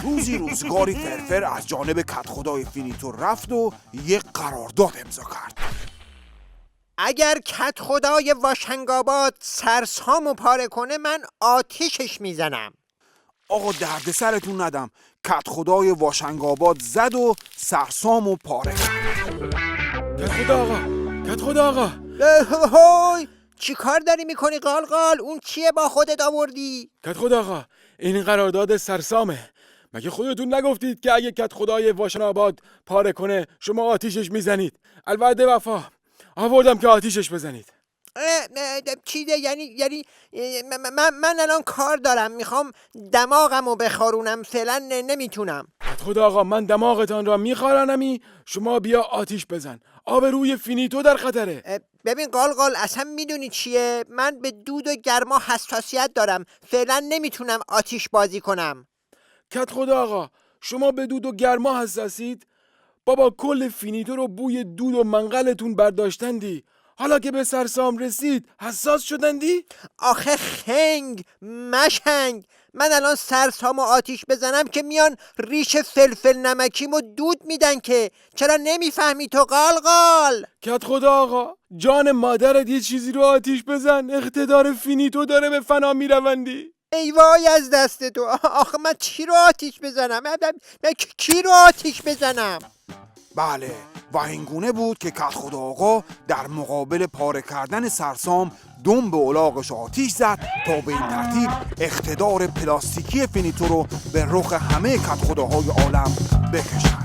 روزی روزگاری فرفر از جانب کدخدای فینیتو رفت و یک قرارداد امضا کرد. اگر کدخدای واشنگاباد سرسامو پاره کنه من آتیشش میزنم. آقا درد سرتون ندم، کدخدای واشنگاباد زد و سرسامو پاره کرد. کدخدا آقا هوی چی کار داری میکنی قالقال؟ اون چیه با خودت آوردی؟ کدخدا آقا، این قرارداد سرسامه. مگه خودتون نگفتید که اگه کدخدای واشنگاباد پاره کنه شما آتیشش میزنید؟ البته وفا آوردم که آتیشش بزنید. چیه؟ یعنی من الان کار دارم، میخوام دماغمو بخارونم، فعلا نمیتونم. کدخدا آقا، من دماغتان را میخارنمی، شما بیا آتیش بزن. آبروی فینیتو در خطره. ببین قالقال، اصلا میدونی چیه؟ من به دود و گرما حساسیت دارم، فعلا نمیتونم آتیش بازی کنم. کدخدا آقا، شما به دود و گرما حساسید؟ بابا کل فینیتو رو بوی دود و منقلتون برداشتندی، حالا که به سرسام رسید حساس شدندی؟ آخه خنگ مشنگ، من الان سرسامو آتیش بزنم که میان ریش فلفل نمکیمو دود میدن، که چرا نمیفهمی تو قالقال؟ کدخدا آقا، جان مادرت یه چیزی رو آتیش بزن، اقتدار فینیتو داره به فنا میروندی. ای وای از دست تو. آخه من چی رو آتیش بزنم؟ من کی رو آتیش بزنم؟ بله، و اینگونه بود که کدخدا آقا در مقابل پاره کردن سرسام دم به الاغش آتیش زد تا به این ترتیب اقتدار پلاستیکی فینیتو رو به رخ همه کدخداهای عالم بکشد.